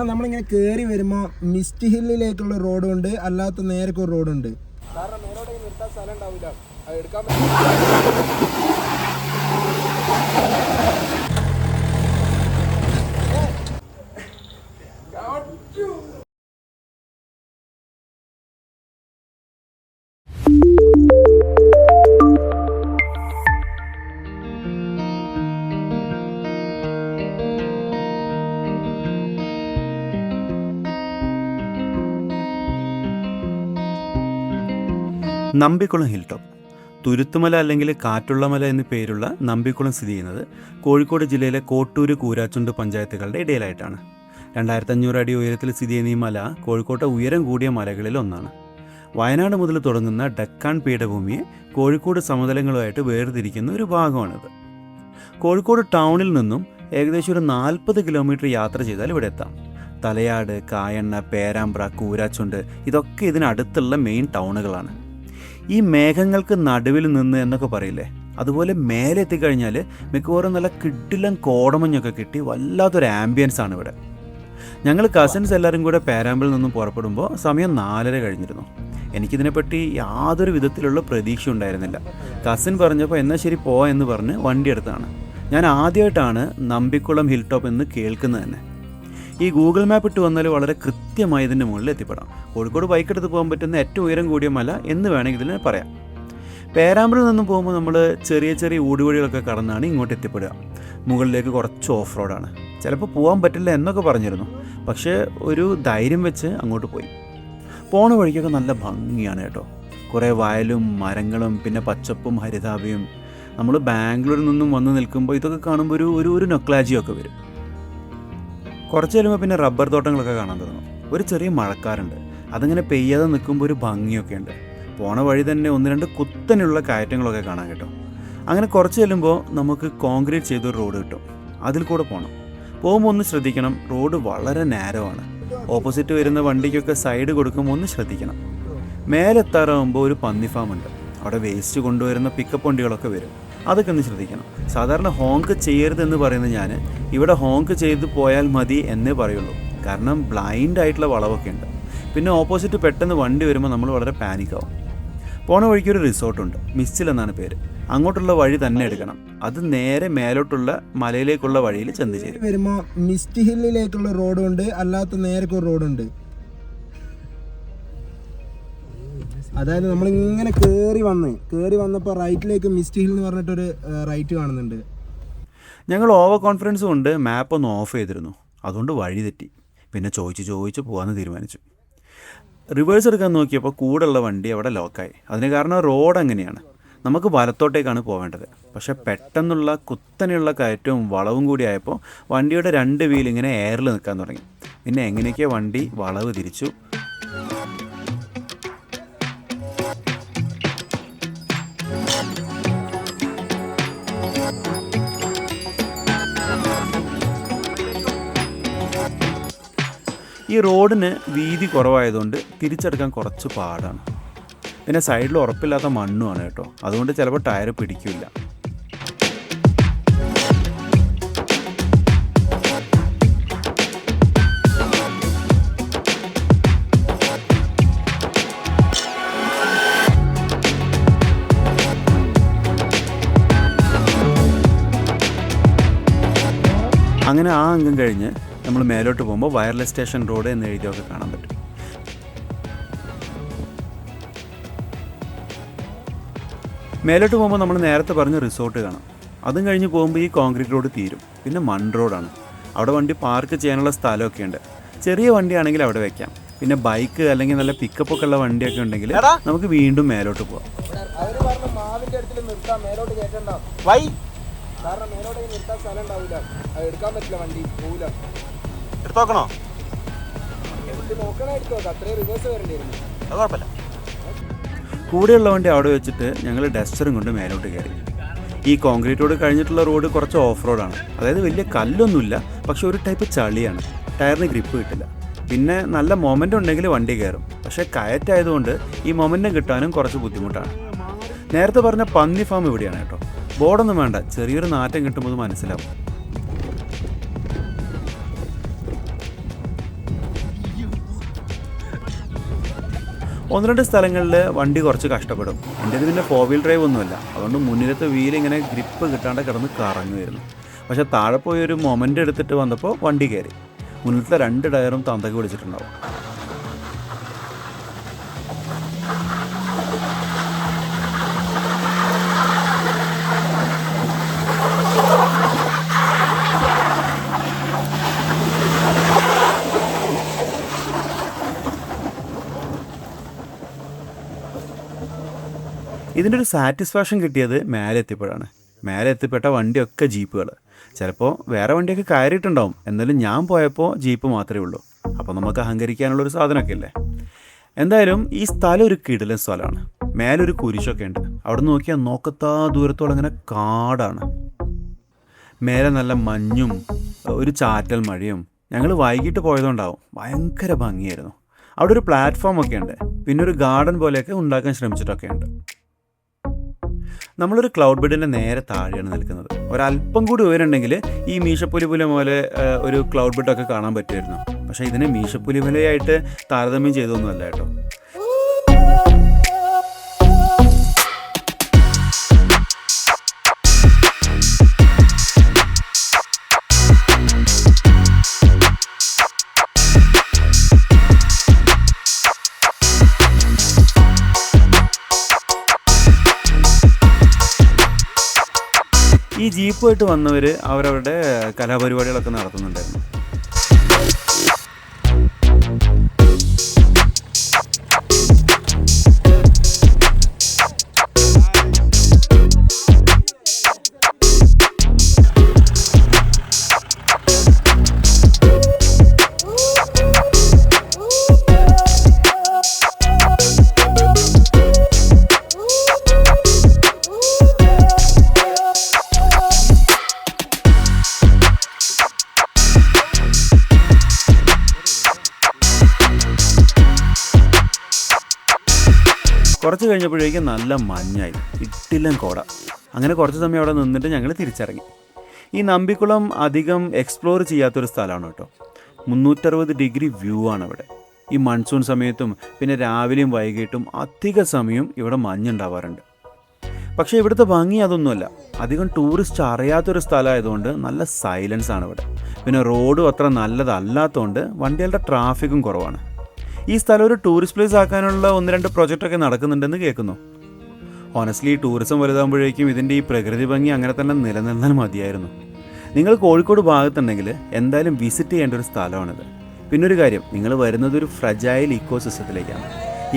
നമ്മളിങ്ങനെ കയറി വരുമ്പോൾ മിസ്റ്റ് ഹില്ലിലേക്കുള്ള റോഡുണ്ട്, അല്ലാത്ത നേരൊക്കെ ഒരു റോഡുണ്ട്. കാരണം മേലോട്ട് നിർത്താൻ സ്ഥലം ഉണ്ടാവില്ല, അത് എടുക്കാൻ നമ്പിക്കുളം ഹിൽ ടോപ്പ്, തുരുത്തുമല അല്ലെങ്കിൽ കാറ്റുള്ളമല എന്നു പേരുള്ള നമ്പിക്കുളം സ്ഥിതി ചെയ്യുന്നത് കോഴിക്കോട് ജില്ലയിലെ കോട്ടൂര് കൂരാച്ചുണ്ട് പഞ്ചായത്തുകളുടെ ഇടയിലായിട്ടാണ്. 2500 അടി ഉയരത്തിൽ സ്ഥിതി ചെയ്യുന്ന ഈ മല കോഴിക്കോട്ടെ ഉയരം കൂടിയ മലകളിൽ ഒന്നാണ്. വയനാട് മുതൽ തുടങ്ങുന്ന ഡക്കാൻ പീഠഭൂമിയെ കോഴിക്കോട് സമതലങ്ങളുമായിട്ട് വേർതിരിക്കുന്ന ഒരു ഭാഗമാണിത്. കോഴിക്കോട് ടൗണിൽ നിന്നും ഏകദേശം ഒരു 40 കിലോമീറ്റർ യാത്ര ചെയ്താൽ ഇവിടെ എത്താം. തലയാട്, കായണ്ണ, പേരാമ്പ്ര, കൂരാച്ചുണ്ട് ഇതൊക്കെ ഇതിനടുത്തുള്ള മെയിൻ ടൗണുകളാണ്. ഈ മേഘങ്ങൾക്ക് നടുവിൽ നിന്ന് എന്നൊക്കെ പറയില്ലേ, അതുപോലെ മേലെ എത്തിക്കഴിഞ്ഞാൽ മിക്കവാറും നല്ല കിടിലൻ കോടമഞ്ഞൊക്കെ കിട്ടി വല്ലാത്തൊരു ആംബിയൻസ് ആണ് ഇവിടെ. ഞങ്ങൾ കസിൻസ് എല്ലാവരും കൂടെ പേരാമ്പിൽ നിന്നും പുറപ്പെടുമ്പോൾ സമയം 4:30 കഴിഞ്ഞിരുന്നു. എനിക്കിതിനെപ്പറ്റി യാതൊരു വിധത്തിലുള്ള പ്രതീക്ഷ ഉണ്ടായിരുന്നില്ല. കസിൻ പറഞ്ഞപ്പോൾ എന്നാൽ ശരി പോവാ എന്ന് പറഞ്ഞ് വണ്ടി എടുത്താണ്. ഞാൻ ആദ്യമായിട്ടാണ് നമ്പിക്കുളം ഹിൽ ടോപ്പ് എന്ന് കേൾക്കുന്നത് തന്നെ. ഈ ഗൂഗിൾ മാപ്പ് ഇട്ട് വന്നാൽ വളരെ കൃത്യമായി ഇതിൻ്റെ മുകളിൽ എത്തിപ്പെടാം. കോഴിക്കോട് ബൈക്ക് എടുത്ത് പോകാൻ പറ്റുന്ന ഏറ്റവും ഉയരം കൂടിയ മല എന്ന് വേണമെങ്കിൽ ഇതിനെ പറയാം. പേരാമ്പിൽ നിന്നും പോകുമ്പോൾ നമ്മൾ ചെറിയ ചെറിയ ഊടുവഴികളൊക്കെ കടന്നാണ് ഇങ്ങോട്ട് എത്തിപ്പെടുക. മുകളിലേക്ക് കുറച്ച് ഓഫ് റോഡാണ്. ചിലപ്പോൾ പോകാൻ പറ്റില്ല എന്നൊക്കെ പറഞ്ഞിരുന്നു, പക്ഷേ ഒരു ധൈര്യം വെച്ച് അങ്ങോട്ട് പോയി. പോണ വഴിക്കൊക്കെ നല്ല ഭംഗിയാണ് കേട്ടോ. കുറേ വയലും മരങ്ങളും പിന്നെ പച്ചപ്പും ഹരിതാഭയും. നമ്മൾ ബാംഗ്ലൂരിൽ നിന്നും വന്ന് നിൽക്കുമ്പോൾ ഇതൊക്കെ കാണുമ്പോൾ ഒരു നൊക്ലാജിയൊക്കെ വരും. കുറച്ച് കഴിയുമ്പോൾ പിന്നെ റബ്ബർ തോട്ടങ്ങളൊക്കെ കാണാൻ തുടങ്ങും. ഒരു ചെറിയ മഴക്കാറുണ്ട്, അതിങ്ങനെ പെയ്യാതെ നിൽക്കുമ്പോൾ ഒരു ഭംഗിയൊക്കെ ഉണ്ട്. പോണ വഴി തന്നെ 1-2 കുത്തനെയുള്ള കയറ്റങ്ങളൊക്കെ കാണാൻ കേട്ടോ. അങ്ങനെ കുറച്ച് ചെല്ലുമ്പോൾ നമുക്ക് കോൺക്രീറ്റ് ചെയ്തൊരു റോഡ് കിട്ടും, അതിൽ കൂടെ പോകണം. പോകുമ്പോൾ ഒന്ന് ശ്രദ്ധിക്കണം, റോഡ് വളരെ നാരോ ആണ്. ഓപ്പോസിറ്റ് വരുന്ന വണ്ടിക്കൊക്കെ സൈഡ് കൊടുക്കുമ്പോൾ ഒന്ന് ശ്രദ്ധിക്കണം. മേലെത്താറാകുമ്പോൾ ഒരു പന്നി ഫാം ഉണ്ട്, അവിടെ വേസ്റ്റ് കൊണ്ടുവരുന്ന പിക്കപ്പ് വണ്ടികളൊക്കെ വരും, അതൊക്കെ ഒന്ന് ശ്രദ്ധിക്കണം. സാധാരണ ഹോങ്ക് ചെയ്യരുതെന്ന് പറയുന്നത് ഞാൻ ഇവിടെ ഹോങ്ക് ചെയ്ത് പോയാൽ മതി എന്നേ പറയുള്ളൂ. കാരണം ബ്ലൈൻഡ് ആയിട്ടുള്ള വളവൊക്കെ ഉണ്ട്. പിന്നെ ഓപ്പോസിറ്റ് പെട്ടെന്ന് വണ്ടി വരുമ്പോൾ നമ്മൾ വളരെ പാനിക്കാവും. പോണ വഴിക്കൊരു റിസോർട്ടുണ്ട്, മിസ്റ്റിൽ എന്നാണ് പേര്. അങ്ങോട്ടുള്ള വഴി തന്നെ എടുക്കണം. അത് നേരെ മേലോട്ടുള്ള മലയിലേക്കുള്ള വഴിയിൽ ചെന്ന് ചേരും. വരുമ്പോൾ മിസ്റ്റ് ഹില്ലിലേക്കുള്ള റോഡുണ്ട്, അല്ലാത്ത നേരൊക്കെ ഒരു റോഡുണ്ട്. അതായത് നമ്മളിങ്ങനെ കയറി വന്നപ്പോൾ റൈറ്റിലേക്ക് മിസ്റ്റ് ഹിൽ എന്ന് പറഞ്ഞിട്ടൊരു റൈറ്റ് കാണുന്നുണ്ട്. ഞങ്ങൾ ഓവർ കോൺഫിഡൻസ് കൊണ്ട് മാപ്പ് ഒന്ന് ഓഫ് ചെയ്തിരുന്നു, അതുകൊണ്ട് വഴി തെറ്റി. പിന്നെ ചോദിച്ച് പോകാമെന്ന് തീരുമാനിച്ചു. റിവേഴ്സ് എടുക്കാൻ നോക്കിയപ്പോൾ കൂടെയുള്ള വണ്ടി അവിടെ ലോക്കായി. അതിന് കാരണം റോഡ് അങ്ങനെയാണ്, നമുക്ക് വലത്തോട്ടേക്കാണ് പോവേണ്ടത്. പക്ഷേ പെട്ടെന്നുള്ള കുത്തനെയുള്ള കയറ്റവും വളവും കൂടി ആയപ്പോൾ വണ്ടിയുടെ 2 വീൽ ഇങ്ങനെ എയറിൽ നിൽക്കാൻ തുടങ്ങി. പിന്നെ എങ്ങനെയൊക്കെയോ വണ്ടി വളവ് തിരിച്ചു. ഈ റോഡിന് വീതി കുറവായതുകൊണ്ട് തിരിച്ചെടുക്കാൻ കുറച്ച് പാടാണ്. പിന്നെ സൈഡിൽ ഉറപ്പില്ലാത്ത മണ്ണുമാണ് കേട്ടോ, അതുകൊണ്ട് ചിലപ്പോൾ ടയർ പിടിക്കില്ല. അങ്ങനെ ആ അംഗം കഴിഞ്ഞ് നമ്മൾ മേലോട്ട് പോകുമ്പോൾ വയർലെസ് സ്റ്റേഷൻ റോഡ് എന്ന് എഴുതിയൊക്കെ കാണാൻ പറ്റും. മേലോട്ട് പോകുമ്പോൾ നമ്മൾ നേരത്തെ പറഞ്ഞ റിസോർട്ട് കാണാം. അതും കഴിഞ്ഞ് പോകുമ്പോൾ ഈ കോൺക്രീറ്റ് റോഡ് തീരും. പിന്നെ മൺ റോഡാണ്. അവിടെ വണ്ടി പാർക്ക് ചെയ്യാനുള്ള സ്ഥലമൊക്കെ ഉണ്ട്. ചെറിയ വണ്ടിയാണെങ്കിൽ അവിടെ വെക്കാം. പിന്നെ ബൈക്ക് അല്ലെങ്കിൽ നല്ല പിക്കപ്പൊക്കെ ഉള്ള വണ്ടിയൊക്കെ ഉണ്ടെങ്കിൽ നമുക്ക് വീണ്ടും മേലോട്ട് പോകാം. കാരണം മേലോട്ട് നിർത്താൻ സ്ഥലം ഉണ്ടാവില്ല, അത് എടുക്കാൻ പറ്റില്ല, വണ്ടി പോവില്ല. എടുത്തോക്കണോ? നോക്കണ എടുത്തോക്കാം, അത്രയും റിവേഴ്സ് വരേണ്ടിയിരുന്നു. അത് കുഴപ്പമില്ല. കൂടെയുള്ള വണ്ടി അവിടെ വെച്ചിട്ട് ഞങ്ങൾ ഡസ്റ്ററും കൊണ്ട് മേലോട്ട് കയറി. ഈ കോൺക്രീറ്റ് റോഡ് കഴിഞ്ഞിട്ടുള്ള റോഡ് കുറച്ച് ഓഫ് റോഡാണ്. അതായത് വലിയ കല്ലൊന്നുമില്ല, പക്ഷെ ഒരു ടൈപ്പ് ചളിയാണ്. ടയറിന് ഗ്രിപ്പ് കിട്ടില്ല. പിന്നെ നല്ല മൊമെൻ്റ് ഉണ്ടെങ്കിൽ വണ്ടി കയറും, പക്ഷേ കയറ്റായതുകൊണ്ട് ഈ മൊമെൻ്റ് കിട്ടാനും കുറച്ച് ബുദ്ധിമുട്ടാണ്. നേരത്തെ പറഞ്ഞ പന്നി ഫാം ഇവിടെയാണ് കേട്ടോ. ബോർഡൊന്നും വേണ്ട, ചെറിയൊരു നാറ്റം കിട്ടുമ്പോൾ മനസ്സിലാവും. 1-2 സ്ഥലങ്ങളിൽ വണ്ടി കുറച്ച് കഷ്ടപ്പെടും. എൻ്റേത് പിന്നെ 4 വീൽ ഡ്രൈവ് ഒന്നുമല്ല, അതുകൊണ്ട് മുന്നിലത്തെ വീൽ ഇങ്ങനെ ഗ്രിപ്പ് കിട്ടാണ്ട് കിടന്ന് കറങ്ങുമായിരുന്നു. പക്ഷേ താഴെ പോയി ഒരു മൊമെൻ്റ് എടുത്തിട്ട് വന്നപ്പോൾ വണ്ടി കയറി. മുന്നിലത്തെ 2 ടയറും തന്തക്ക് പിടിച്ചിട്ടുണ്ടാവും. ഇതിൻ്റെ ഒരു സാറ്റിസ്ഫാക്ഷൻ കിട്ടിയത് മേലെ എത്തിയപ്പോഴാണ്. മേലെ എത്തിപ്പെട്ട വണ്ടിയൊക്കെ ജീപ്പുകൾ. ചിലപ്പോൾ വേറെ വണ്ടിയൊക്കെ കയറിയിട്ടുണ്ടാവും, എന്നാലും ഞാൻ പോയപ്പോൾ ജീപ്പ് മാത്രമേ ഉള്ളൂ. അപ്പോൾ നമുക്ക് അഹങ്കരിക്കാനുള്ളൊരു സാധനമൊക്കെ അല്ലേ. എന്തായാലും ഈ സ്ഥലം ഒരു കിടിലൻ സ്ഥലമാണ്. മേലൊരു കുരിശൊക്കെ ഉണ്ട്. അവിടെ നോക്കിയാൽ നോക്കത്താ ദൂരത്തോളം ഇങ്ങനെ കാടാണ്. മേലെ നല്ല മഞ്ഞും ഒരു ചാറ്റൽ മഴയും. ഞങ്ങൾ വൈകിട്ട് പോയതുകൊണ്ടാവും ഭയങ്കര ഭംഗിയായിരുന്നു. അവിടെ ഒരു പ്ലാറ്റ്ഫോമൊക്കെ ഉണ്ട്, പിന്നെ ഒരു ഗാർഡൻ പോലെയൊക്കെ ഉണ്ടാക്കാൻ ശ്രമിച്ചിട്ടൊക്കെ ഉണ്ട്. നമ്മളൊരു ക്ലൗഡ് ബെഡിൻ്റെ നേരെ താഴെയാണ് നിൽക്കുന്നത്. ഒരല്പം കൂടി ഉയരമുണ്ടെങ്കിൽ ഈ മീശപ്പുലിമല പോലെ ഒരു ക്ലൗഡ് ബെഡൊക്കെ കാണാൻ പറ്റുമായിരുന്നു. പക്ഷേ ഇതിനെ മീശപ്പുലിമലയായിട്ട് താരതമ്യം ചെയ്തൊന്നുമല്ല കേട്ടോ. ഈ ജീപ്പുമായിട്ട് വന്നവർ അവരവരുടെ കലാപരിപാടികളൊക്കെ നടത്തുന്നുണ്ടായിരുന്നു. കുറച്ച് കഴിഞ്ഞപ്പോഴേക്കും നല്ല മഞ്ഞായി, ഇട്ടില്ലം കോട. അങ്ങനെ കുറച്ച് സമയം അവിടെ നിന്നിട്ട് ഞങ്ങൾ തിരിച്ചിറങ്ങി. ഈ നമ്പിക്കുളം അധികം എക്സ്പ്ലോർ ചെയ്യാത്തൊരു സ്ഥലമാണ് കേട്ടോ. 360 ഡിഗ്രി വ്യൂ ആണ് ഇവിടെ. ഈ മൺസൂൺ സമയത്തും പിന്നെ രാവിലെയും വൈകിട്ടും അധിക സമയം ഇവിടെ മഞ്ഞുണ്ടാവാറുണ്ട്. പക്ഷേ ഇവിടുത്തെ ഭംഗി അതൊന്നുമല്ല. അധികം ടൂറിസ്റ്റ് അറിയാത്തൊരു സ്ഥലമായതുകൊണ്ട് നല്ല സൈലൻസ് ആണ് ഇവിടെ. പിന്നെ റോഡും അത്ര നല്ലതല്ലാത്തതുകൊണ്ട് വണ്ടികളുടെ ട്രാഫിക്കും കുറവാണ്. ഈ സ്ഥലം ഒരു ടൂറിസ്റ്റ് പ്ലേസ് ആക്കാനുള്ള 1-2 പ്രൊജക്റ്റൊക്കെ നടക്കുന്നുണ്ടെന്ന് കേൾക്കുന്നു. ഓണസ്റ്റ്ലി ടൂറിസം വലുതാകുമ്പോഴേക്കും ഇതിൻ്റെ ഈ പ്രകൃതി ഭംഗി അങ്ങനെ തന്നെ നിലനിർന്നാൽ മതിയായിരുന്നു. നിങ്ങൾ കോഴിക്കോട് ഭാഗത്തുണ്ടെങ്കിൽ എന്തായാലും വിസിറ്റ് ചെയ്യേണ്ട ഒരു സ്ഥലമാണിത്. പിന്നൊരു കാര്യം, നിങ്ങൾ വരുന്നത് ഒരു ഫ്രജൈൽ ഇക്കോ സിസ്റ്റത്തിലേക്കാണ്.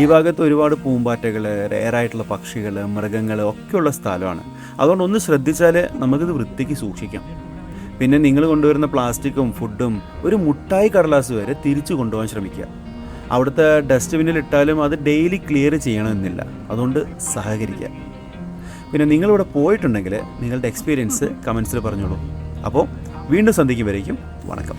ഈ ഭാഗത്ത് ഒരുപാട് പൂമ്പാറ്റകൾ, റെയറായിട്ടുള്ള പക്ഷികൾ, മൃഗങ്ങൾ ഒക്കെയുള്ള സ്ഥലമാണ്. അതുകൊണ്ട് ഒന്ന് ശ്രദ്ധിച്ചാൽ നമുക്കിത് വൃത്തിക്ക് സൂക്ഷിക്കാം. പിന്നെ നിങ്ങൾ കൊണ്ടുവരുന്ന പ്ലാസ്റ്റിക്കും ഫുഡും ഒരു മുട്ടായി കടലാസ് വരെ തിരിച്ചു കൊണ്ടുപോകാൻ ശ്രമിക്കുക. അവിടുത്തെ ഡസ്റ്റ്ബിന്നിൽ ഇട്ടാലും അത് ഡെയിലി ക്ലിയർ ചെയ്യണമെന്നില്ല, അതുകൊണ്ട് സഹകരിക്കുക. പിന്നെ നിങ്ങളിവിടെ പോയിട്ടുണ്ടെങ്കിൽ നിങ്ങളുടെ എക്സ്പീരിയൻസ് കമൻസിൽ പറഞ്ഞോളൂ. അപ്പോൾ വീണ്ടും സന്ധിക്കും വരേക്കും വണക്കം.